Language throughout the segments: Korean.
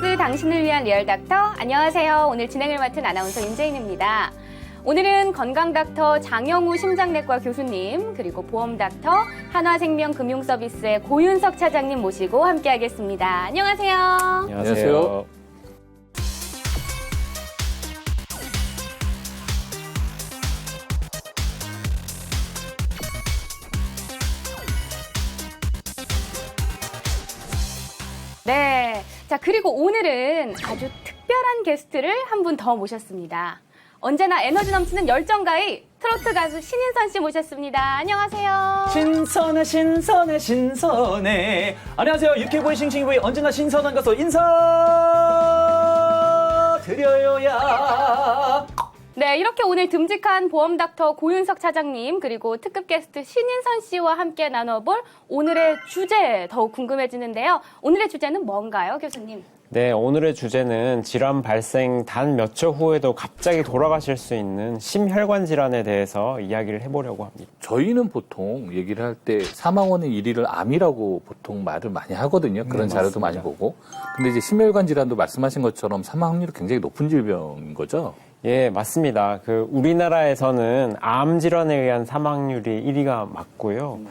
뉴스 당신을 위한 리얼닥터. 안녕하세요. 오늘 진행을 맡은 아나운서 윤재인입니다. 오늘은 건강닥터 장영우 심장내과 교수님, 그리고 보험닥터 한화생명금융서비스의 고윤석 차장님 모시고 함께하겠습니다. 안녕하세요. 안녕하세요. 네. 자, 그리고 오늘은 아주 특별한 게스트를 한 분 더 모셨습니다. 언제나 에너지 넘치는 열정가의 트로트 가수 신인선 씨 모셨습니다. 안녕하세요. 신선해 신선해 신선해. 안녕하세요. 유쾌보이 싱싱보이 언제나 신선한 가수 인사 드려요야. 네, 이렇게 오늘 듬직한 보험닥터 고윤석 차장님, 그리고 특급 게스트 신인선 씨와 함께 나눠볼 오늘의 주제 더욱 궁금해지는데요. 오늘의 주제는 뭔가요, 교수님? 네, 오늘의 주제는 질환 발생 단 몇 초 후에도 갑자기 돌아가실 수 있는 심혈관 질환에 대해서 이야기를 해보려고 합니다. 저희는 보통 얘기를 할 때 사망원의 1위를 암이라고 보통 말을 많이 하거든요. 그런 자료도 많이 보고. 근데 이제 심혈관 질환도 말씀하신 것처럼 사망 확률이 굉장히 높은 질병인 거죠. 예, 맞습니다. 우리나라에서는 암 질환에 의한 사망률이 1위가 맞고요.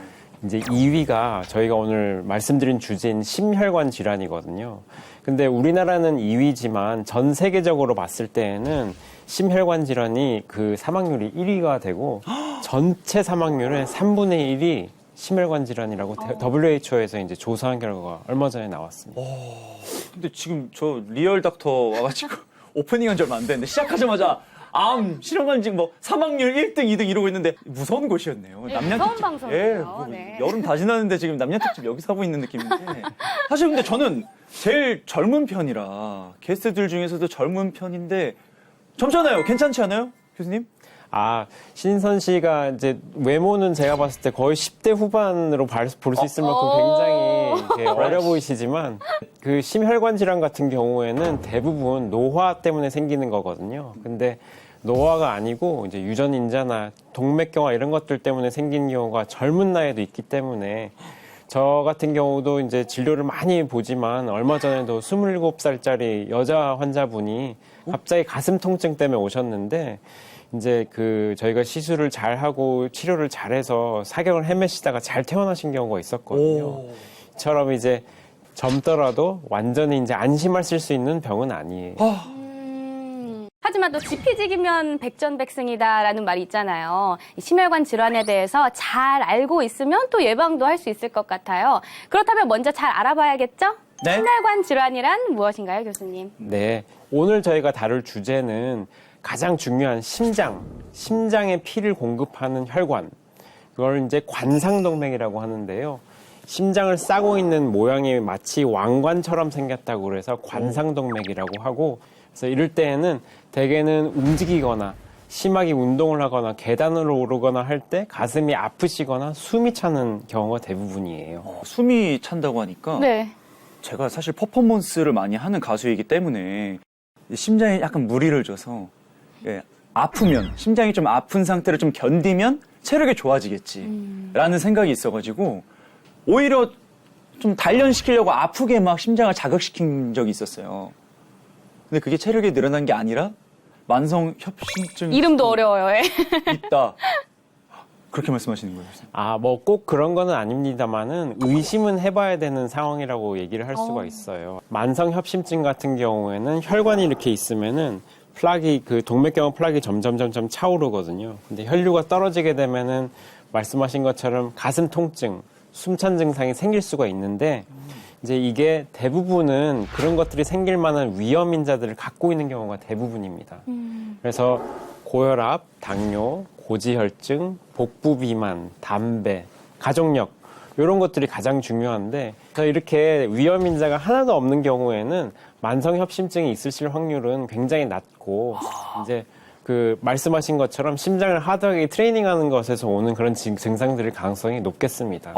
이제 2위가 저희가 오늘 말씀드린 주제인 심혈관 질환이거든요. 근데 우리나라는 2위지만 전 세계적으로 봤을 때에는 심혈관 질환이 그 사망률이 1위가 되고 전체 사망률의 3분의 1이 심혈관 질환이라고 WHO에서 이제 조사한 결과가 얼마 전에 나왔습니다. 근데 지금 저 리얼 닥터 와가지고 오프닝한 지 얼마 안 됐는데 시작하자마자 암, 실험관 지금 뭐 사망률 1등, 2등 이러고 있는데 무서운 곳이었네요. 네, 무서운 방송이에요. 예, 네. 여름 다 지났는데 지금 남녀특집 여기서 하고 있는 느낌인데 사실 근데 저는 제일 젊은 편이라 게스트들 중에서도 젊은 편인데 젊잖아요. 괜찮지 않아요? 교수님? 아, 신선 씨가 이제 외모는 제가 봤을 때 거의 10대 후반으로 볼 수 있을 만큼 굉장히 이렇게 어려 보이시지만 그 심혈관 질환 같은 경우에는 대부분 노화 때문에 생기는 거거든요. 근데 노화가 아니고 이제 유전인자나 동맥경화 이런 것들 때문에 생기는 경우가 젊은 나이에도 있기 때문에 저 같은 경우도 이제 진료를 많이 보지만 얼마 전에도 27살짜리 여자 환자분이 갑자기 가슴 통증 때문에 오셨는데 이제 저희가 시술을 잘 하고 치료를 잘해서 사경을 헤매시다가 잘 퇴원하신 경우가 있었거든요. 이처럼 이제 젊더라도 완전히 이제 안심하실 수 있는 병은 아니에요. 하지만 또 지피지기면 백전백승이다라는 말이 있잖아요. 이 심혈관 질환에 대해서 잘 알고 있으면 또 예방도 할 수 있을 것 같아요. 그렇다면 먼저 잘 알아봐야겠죠? 네. 심혈관 질환이란 무엇인가요, 교수님? 네. 오늘 저희가 다룰 주제는 가장 중요한 심장에 피를 공급하는 혈관. 그걸 이제 관상동맥이라고 하는데요. 심장을 싸고 있는 모양이 마치 왕관처럼 생겼다고 그래서 관상동맥이라고 하고, 그래서 이럴 때에는 대개는 움직이거나 심하게 운동을 하거나 계단을 오르거나 할 때 가슴이 아프시거나 숨이 차는 경우가 대부분이에요. 숨이 찬다고 하니까 네. 제가 사실 퍼포먼스를 많이 하는 가수이기 때문에 심장에 약간 무리를 줘서 아프면 심장이 좀 아픈 상태를 좀 견디면 체력이 좋아지겠지라는 생각이 있어가지고 오히려 좀 단련시키려고 아프게 막 심장을 자극시킨 적이 있었어요. 근데 그게 체력이 늘어난 게 아니라 만성 협심증이 이름도 어려워요. 예. 있다. 그렇게 말씀하시는 거예요? 아, 뭐 꼭 그런 거는 아닙니다만은 의심은 해봐야 되는 상황이라고 얘기를 할 수가 있어요. 만성 협심증 같은 경우에는 혈관이 이렇게 있으면은 동맥경화 플락이 점점 차오르거든요. 근데 혈류가 떨어지게 되면은 말씀하신 것처럼 가슴 통증, 숨찬 증상이 생길 수가 있는데 이제 이게 대부분은 그런 것들이 생길 만한 위험 인자들을 갖고 있는 경우가 대부분입니다. 그래서 고혈압, 당뇨, 고지혈증, 복부 비만, 담배, 가족력 이런 것들이 가장 중요한데 이렇게 위험 인자가 하나도 없는 경우에는 만성 협심증이 있으실 확률은 굉장히 낮고 이제 말씀하신 것처럼 심장을 하드하게 트레이닝하는 것에서 오는 그런 증상들일 가능성이 높겠습니다.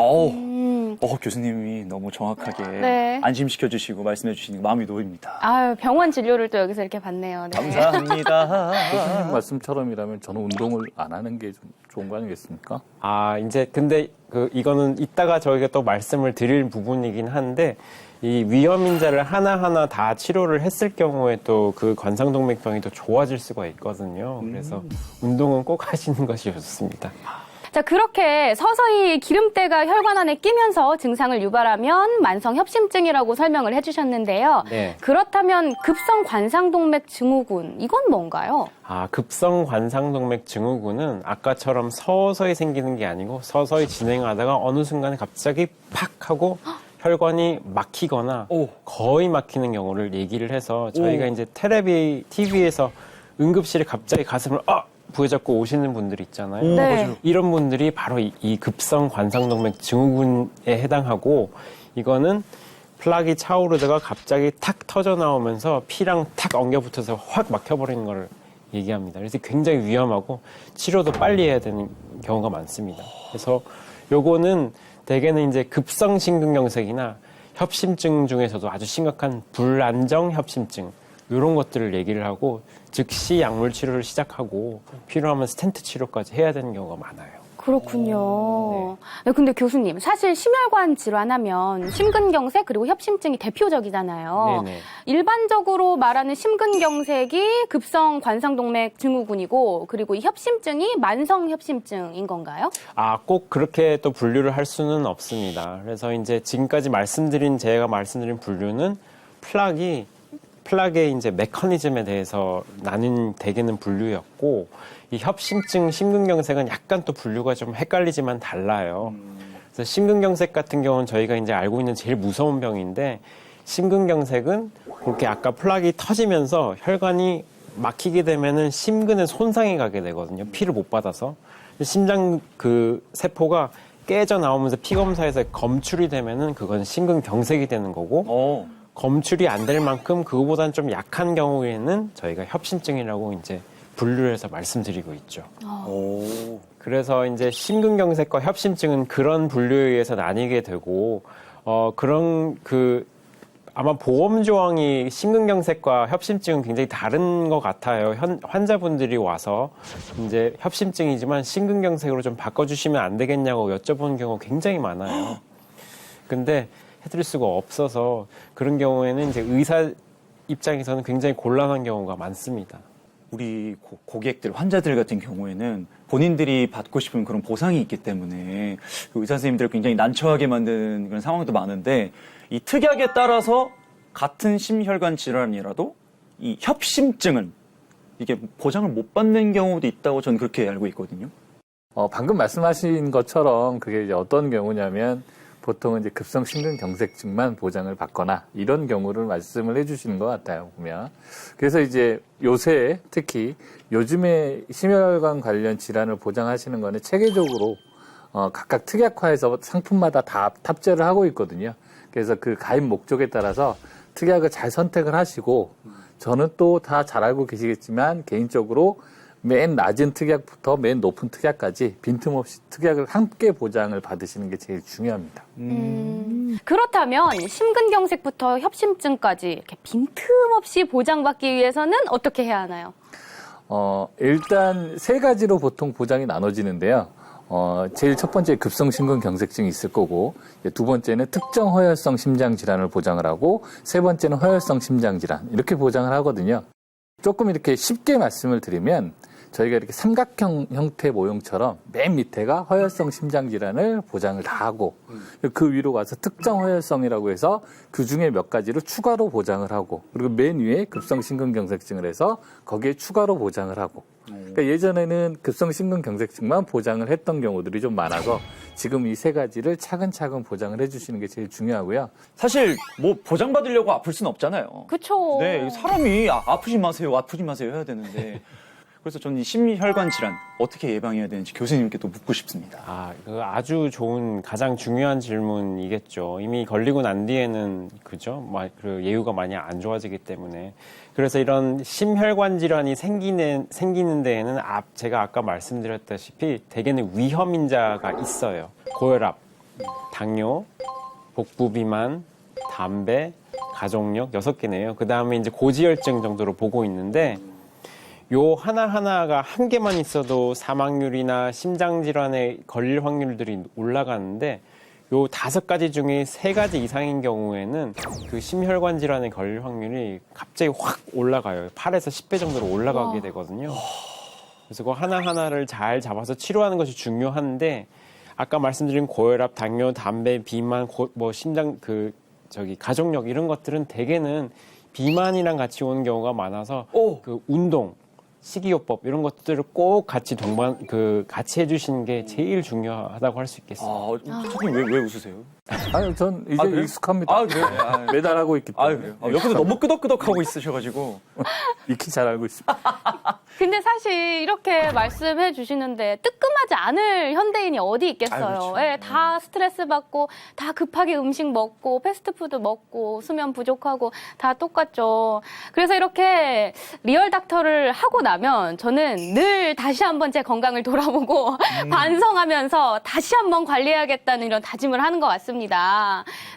교수님이 너무 정확하게 네. 안심시켜 주시고 말씀해 주시는 마음이 놓입니다. 아유, 병원 진료를 또 여기서 이렇게 받네요. 네. 감사합니다. 교수님 말씀처럼이라면 저는 운동을 안 하는 게 좀 좋은 거 아니겠습니까? 아, 이제 근데 이거는 이따가 저희가 또 말씀을 드릴 부분이긴 한데 이 위험 인자를 하나하나 다 치료를 했을 경우에 또 그 관상동맥병이 더 좋아질 수가 있거든요. 그래서 운동은 꼭 하시는 것이 좋습니다. 자, 그렇게 서서히 기름때가 혈관 안에 끼면서 증상을 유발하면 만성협심증이라고 설명을 해주셨는데요. 네. 그렇다면 급성관상동맥 증후군, 이건 뭔가요? 급성 관상동맥 증후군은 아까처럼 서서히 생기는 게 아니고 서서히 진행하다가 어느 순간에 갑자기 팍 하고 혈관이 막히거나 오. 거의 막히는 경우를 얘기를 해서 저희가 이제 텔레비, TV에서 응급실에 갑자기 가슴을 부여잡고 오시는 분들 있잖아요. 네. 맞아요. 이런 분들이 바로 이 급성 관상동맥 증후군에 해당하고 이거는 플락이 차오르다가 갑자기 탁 터져 나오면서 피랑 탁 엉겨붙어서 확 막혀버리는 걸 얘기합니다. 그래서 굉장히 위험하고 치료도 빨리 해야 되는 경우가 많습니다. 그래서 요거는 대개는 이제 급성 심근경색이나 협심증 중에서도 아주 심각한 불안정 협심증 이런 것들을 얘기를 하고 즉시 약물 치료를 시작하고 필요하면 스텐트 치료까지 해야 되는 경우가 많아요. 그렇군요. 네, 근데 교수님, 사실 심혈관 질환하면 심근경색 그리고 협심증이 대표적이잖아요. 네네. 일반적으로 말하는 심근경색이 급성 관상동맥 증후군이고 그리고 이 협심증이 만성협심증인 건가요? 꼭 그렇게 또 분류를 할 수는 없습니다. 그래서 이제 지금까지 제가 말씀드린 분류는 플락의 이제 메커니즘에 대해서 대개는 분류였고, 이 협심증, 심근경색은 약간 또 분류가 좀 헷갈리지만 달라요. 그래서 심근경색 같은 경우는 저희가 이제 알고 있는 제일 무서운 병인데, 심근경색은 그렇게 아까 플락이 터지면서 혈관이 막히게 되면은 심근에 손상이 가게 되거든요. 피를 못 받아서. 심장 그 세포가 깨져 나오면서 피 검사에서 검출이 되면은 그건 심근경색이 되는 거고, 검출이 안 될 만큼 그거보다는 좀 약한 경우에는 저희가 협심증이라고 이제 분류를 해서 말씀드리고 있죠. 그래서 이제 심근경색과 협심증은 그런 분류에 의해서 나뉘게 되고, 아마 보험 조항이 심근경색과 협심증은 굉장히 다른 것 같아요. 환자분들이 와서 이제 협심증이지만 심근경색으로 좀 바꿔주시면 안 되겠냐고 여쭤보는 경우가 굉장히 많아요. 근데 해드릴 수가 없어서 그런 경우에는 이제 의사 입장에서는 굉장히 곤란한 경우가 많습니다. 우리 고객들, 환자들 같은 경우에는 본인들이 받고 싶은 그런 보상이 있기 때문에 그 의사 선생님들을 굉장히 난처하게 만드는 그런 상황도 많은데 이 특약에 따라서 같은 심혈관 질환이라도 이 협심증은 이게 보장을 못 받는 경우도 있다고 저는 그렇게 알고 있거든요. 방금 말씀하신 것처럼 그게 이제 어떤 경우냐면 보통은 이제 급성 심근경색증만 보장을 받거나 이런 경우를 말씀을 해주시는 것 같아요, 보면. 그래서 이제 요새 특히 요즘에 심혈관 관련 질환을 보장하시는 거는 체계적으로 각각 특약화해서 상품마다 다 탑재를 하고 있거든요. 그래서 그 가입 목적에 따라서 특약을 잘 선택을 하시고 저는 또 다 잘 알고 계시겠지만 개인적으로 맨 낮은 특약부터 맨 높은 특약까지 빈틈없이 특약을 함께 보장을 받으시는 게 제일 중요합니다. 그렇다면 심근경색부터 협심증까지 이렇게 빈틈없이 보장받기 위해서는 어떻게 해야 하나요? 일단 세 가지로 보통 보장이 나눠지는데요. 제일 첫 번째 급성 심근경색증이 있을 거고, 두 번째는 특정 허혈성 심장 질환을 보장을 하고, 세 번째는 허혈성 심장 질환 이렇게 보장을 하거든요. 조금 이렇게 쉽게 말씀을 드리면 저희가 이렇게 삼각형 형태 모형처럼 맨 밑에가 허혈성 심장 질환을 보장을 다 하고 그 위로 가서 특정 허혈성이라고 해서 그 중에 몇 가지를 추가로 보장을 하고 그리고 맨 위에 급성 심근경색증을 해서 거기에 추가로 보장을 하고 그러니까 예전에는 급성 심근경색증만 보장을 했던 경우들이 좀 많아서 지금 이 세 가지를 차근차근 보장을 해주시는 게 제일 중요하고요. 사실 뭐 보장받으려고 아플 수는 없잖아요. 그쵸. 네, 사람이 아프지 마세요, 아프지 마세요 해야 되는데 그래서 저는 이 심혈관 질환 어떻게 예방해야 되는지 교수님께 또 묻고 싶습니다. 아주 좋은 가장 중요한 질문이겠죠. 이미 걸리고 난 뒤에는 그죠? 그 예후가 많이 안 좋아지기 때문에 그래서 이런 심혈관 질환이 생기는 데에는 제가 아까 말씀드렸다시피 대개는 위험 인자가 있어요. 고혈압, 당뇨, 복부 비만, 담배, 가족력 6개네요. 그 다음에 이제 고지혈증 정도로 보고 있는데. 요 하나하나가 한 개만 있어도 사망률이나 심장질환에 걸릴 확률들이 올라가는데 요 5가지 중에 3가지 이상인 경우에는 그 심혈관 질환에 걸릴 확률이 갑자기 확 올라가요. 8에서 10배 정도로 올라가게 되거든요. 그래서 그 하나하나를 잘 잡아서 치료하는 것이 중요한데 아까 말씀드린 고혈압, 당뇨, 담배, 비만, 뭐 심장 가족력 이런 것들은 대개는 비만이랑 같이 오는 경우가 많아서 그 운동, 식이요법 이런 것들을 꼭 같이 같이 해주시는 게 제일 중요하다고 할 수 있겠습니다. 선생님 왜 웃으세요? 아니, 전 이제 그래요? 익숙합니다. 그래요? 매달 하고 있기 때문에. 그래요? 옆에서 너무 끄덕끄덕하고 있으셔가지고. 익히 잘 알고 있습니다. 근데 사실 이렇게 말씀해 주시는데 뜨끔하지 않을 현대인이 어디 있겠어요. 그렇죠. 예, 다 스트레스 받고 다 급하게 음식 먹고 패스트푸드 먹고 수면 부족하고 다 똑같죠. 그래서 이렇게 리얼 닥터를 하고 나면 저는 늘 다시 한번 제 건강을 돌아보고 반성하면서 다시 한번 관리해야겠다는 이런 다짐을 하는 것 같습니다.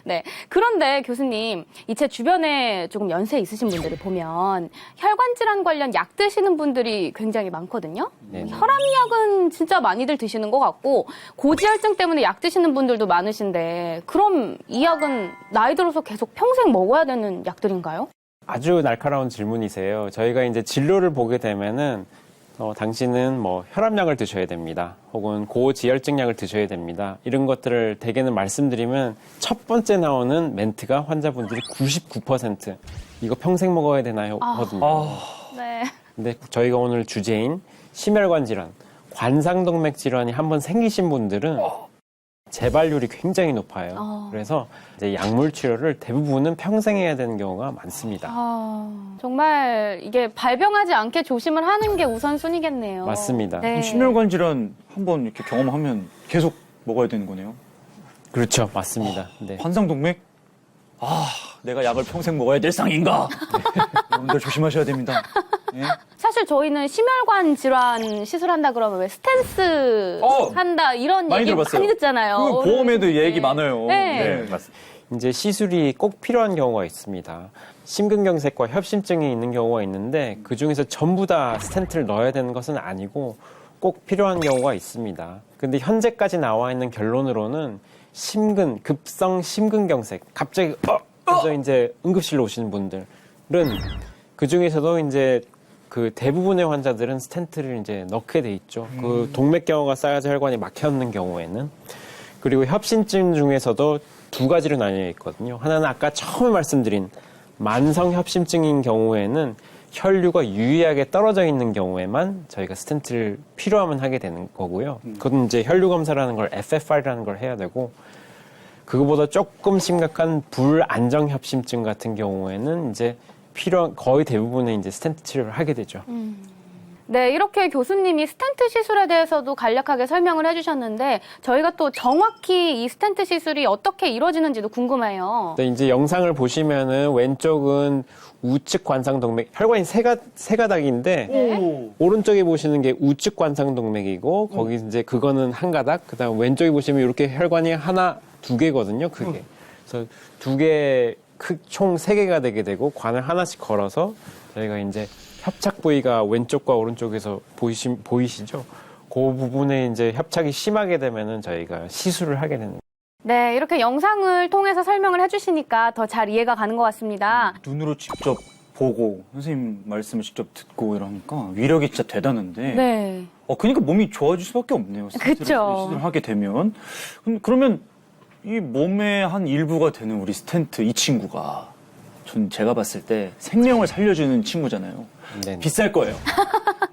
네. 그런데 교수님, 이 제 주변에 조금 연세 있으신 분들을 보면 혈관 질환 관련 약 드시는 분들이 굉장히 많거든요. 네네. 혈압약은 진짜 많이들 드시는 것 같고 고지혈증 때문에 약 드시는 분들도 많으신데 그럼 이 약은 나이 들어서 계속 평생 먹어야 되는 약들인가요? 아주 날카로운 질문이세요. 저희가 이제 진료를 보게 되면은 당신은 뭐 혈압약을 드셔야 됩니다. 혹은 고지혈증약을 드셔야 됩니다. 이런 것들을 대개는 말씀드리면 첫 번째 나오는 멘트가 환자분들이 99% 이거 평생 먹어야 되나요? 거든요. 네. 근데 저희가 오늘 주제인 심혈관 질환, 관상동맥 질환이 한번 생기신 분들은 재발률이 굉장히 높아요. 그래서 이제 약물 치료를 대부분은 평생 해야 되는 경우가 많습니다. 정말 이게 발병하지 않게 조심을 하는 게 우선순위겠네요. 맞습니다. 네. 심혈관 질환 한번 이렇게 경험하면 계속 먹어야 되는 거네요. 그렇죠. 맞습니다. 네. 환상동맥? 내가 약을 평생 먹어야 될 상인가? 여러분들 조심하셔야 됩니다. 예? 사실 저희는 심혈관 질환 시술한다 그러면 왜 스탠스 한다 이런 많이 얘기 들어봤어요. 많이 듣잖아요. 그 보험에도 어르신들. 얘기 많아요. 네. 맞습니다. 이제 시술이 꼭 필요한 경우가 있습니다. 심근경색과 협심증이 있는 경우가 있는데 그 중에서 전부 다 스텐트를 넣어야 되는 것은 아니고 꼭 필요한 경우가 있습니다. 근데 현재까지 나와 있는 결론으로는 급성 심근경색, 갑자기 그래서 이제 응급실로 오시는 분들은 그 중에서도 이제 그 대부분의 환자들은 스텐트를 이제 넣게 돼 있죠. 그 동맥경화가 쌓여서 혈관이 막혀있는 경우에는. 그리고 협심증 중에서도 2가지로 나뉘어 있거든요. 하나는 아까 처음에 말씀드린 만성 협심증인 경우에는 혈류가 유의하게 떨어져 있는 경우에만 저희가 스텐트를 필요하면 하게 되는 거고요. 그건 이제 혈류 검사라는 걸 FFR이라는 걸 해야 되고 그거보다 조금 심각한 불안정 협심증 같은 경우에는 이제 거의 대부분의 이제 스텐트 치료를 하게 되죠. 네, 이렇게 교수님이 스텐트 시술에 대해서도 간략하게 설명을 해주셨는데 저희가 또 정확히 이 스텐트 시술이 어떻게 이루어지는지도 궁금해요. 네, 이제 영상을 보시면은 왼쪽은 우측 관상동맥, 혈관이 세 가닥인데 오른쪽에 보시는 게 우측 관상동맥이고 거기 이제 그거는 한 가닥, 그다음 왼쪽에 보시면 이렇게 혈관이 2개거든요, 크게. 그래서 2개, 총 3개가 되게 되고 관을 하나씩 걸어서 저희가 이제 협착 부위가 왼쪽과 오른쪽에서 보이시죠? 그 부분에 이제 협착이 심하게 되면은 저희가 시술을 하게 되는. 네, 이렇게 영상을 통해서 설명을 해주시니까 더 잘 이해가 가는 것 같습니다. 눈으로 직접 보고 선생님 말씀을 직접 듣고 이러니까 위력이 진짜 대단한데. 네. 그러니까 몸이 좋아질 수밖에 없네요. 그쵸. 스텐트를 하게 되면. 그러면 이 몸의 한 일부가 되는 우리 스텐트 이 친구가 제가 봤을 때 생명을 살려주는 친구잖아요. 네네. 비쌀 거예요.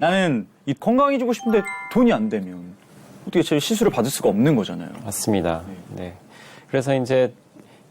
나는 건강해지고 싶은데 돈이 안 되면 어떻게 제 시술을 받을 수가 없는 거잖아요. 맞습니다. 네. 그래서 이제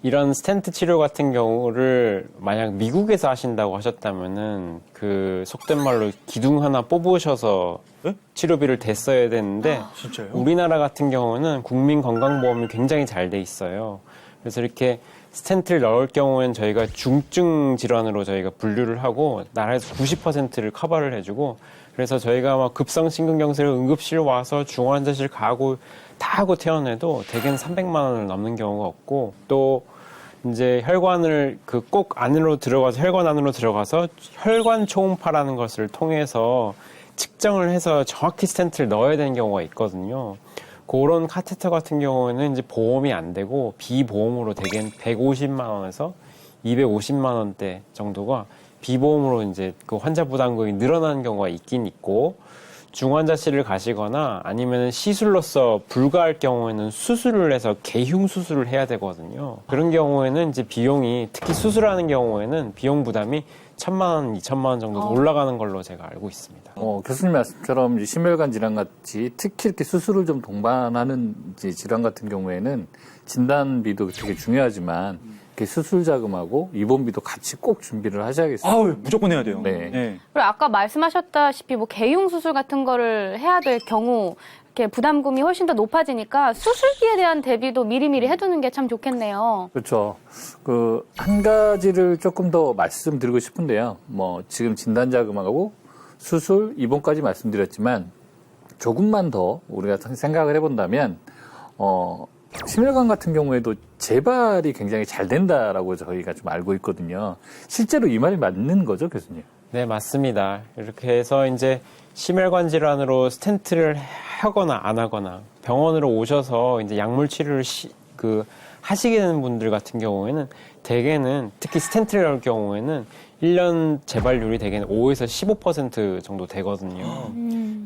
이런 스텐트 치료 같은 경우를 만약 미국에서 하신다고 하셨다면은 그 속된 말로 기둥 하나 뽑으셔서 네? 치료비를 댔어야 되는데 진짜요? 우리나라 같은 경우는 국민건강보험이 굉장히 잘 돼 있어요. 그래서 이렇게 스텐트를 넣을 경우에는 저희가 중증 질환으로 저희가 분류를 하고 나라에서 90%를 커버를 해주고 그래서 저희가 막 급성 심근경색을 응급실 와서 중환자실 가고 다 하고 퇴원해도 대개는 300만 원을 넘는 경우가 없고 또 이제 혈관을 꼭 안으로 들어가서 혈관 안으로 들어가서 혈관 초음파라는 것을 통해서 측정을 해서 정확히 스텐트를 넣어야 되는 경우가 있거든요. 그런 카테터 같은 경우에는 이제 보험이 안 되고 비보험으로 대개는 150만 원에서 250만 원대 정도가 비보험으로 이제 그 환자 부담금이 늘어나는 경우가 있긴 있고, 중환자실을 가시거나 아니면 시술로서 불가할 경우에는 수술을 해서 개흉 수술을 해야 되거든요. 그런 경우에는 이제 비용이, 특히 수술하는 경우에는 비용 부담이 1,000만 원, 2,000만 원 정도 올라가는 걸로 제가 알고 있습니다. 교수님 말씀처럼 이제 심혈관 질환 같이 특히 이렇게 수술을 좀 동반하는 이제 질환 같은 경우에는 진단비도 되게 중요하지만 이렇게 수술 자금하고 입원비도 같이 꼭 준비를 하셔야겠어요. 아우, 무조건 해야 돼요. 네. 네. 그리고 아까 말씀하셨다시피 뭐 개흉 수술 같은 거를 해야 될 경우 이렇게 부담금이 훨씬 더 높아지니까 수술비에 대한 대비도 미리미리 해두는 게 참 좋겠네요. 그렇죠. 한 가지를 조금 더 말씀드리고 싶은데요. 뭐 지금 진단 자금하고 수술, 입원까지 말씀드렸지만 조금만 더 우리가 생각을 해본다면 심혈관 같은 경우에도 재발이 굉장히 잘 된다라고 저희가 좀 알고 있거든요. 실제로 이 말이 맞는 거죠, 교수님? 네, 맞습니다. 이렇게 해서 이제 심혈관 질환으로 스텐트를 하거나 안 하거나 병원으로 오셔서 이제 약물 치료를 하시게 되는 분들 같은 경우에는 대개는, 특히 스텐트를 할 경우에는 1년 재발률이 대개는 5에서 15% 정도 되거든요.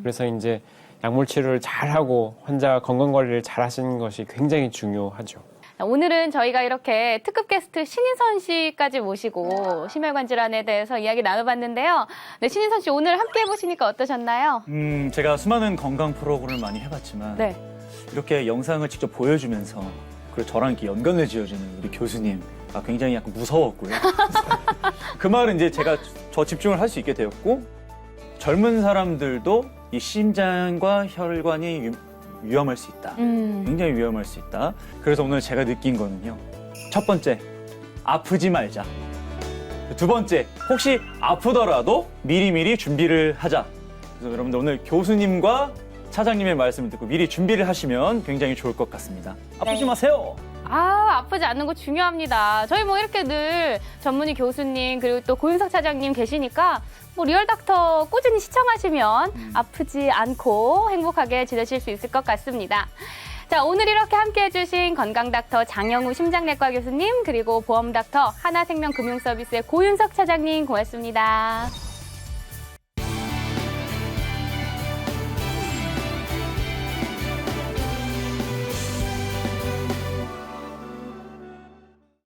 그래서 이제 약물 치료를 잘 하고 환자 건강 관리를 잘 하시는 것이 굉장히 중요하죠. 오늘은 저희가 이렇게 특급 게스트 신인선 씨까지 모시고 심혈관 질환에 대해서 이야기 나눠봤는데요. 네, 신인선 씨 오늘 함께 해보시니까 어떠셨나요? 제가 수많은 건강 프로그램을 많이 해봤지만 네. 이렇게 영상을 직접 보여주면서 그리고 저랑 이렇게 연관을 지어주는 우리 교수님 굉장히 약간 무서웠고요. 그 말은 이제 제가 저 집중을 할 수 있게 되었고, 젊은 사람들도 이 심장과 혈관이 위험할 수 있다. 굉장히 위험할 수 있다. 그래서 오늘 제가 느낀 거는요. 첫 번째, 아프지 말자. 두 번째, 혹시 아프더라도 미리미리 준비를 하자. 그래서 여러분들 오늘 교수님과 차장님의 말씀을 듣고 미리 준비를 하시면 굉장히 좋을 것 같습니다. 아프지 네. 마세요. 아프지 않는 거 중요합니다. 저희 뭐 이렇게 늘 전문의 교수님 그리고 또 고윤석 차장님 계시니까 뭐 리얼닥터 꾸준히 시청하시면 아프지 않고 행복하게 지내실 수 있을 것 같습니다. 자, 오늘 이렇게 함께 해주신 건강닥터 장영우 심장내과 교수님 그리고 보험닥터 하나생명금융서비스의 고윤석 차장님 고맙습니다.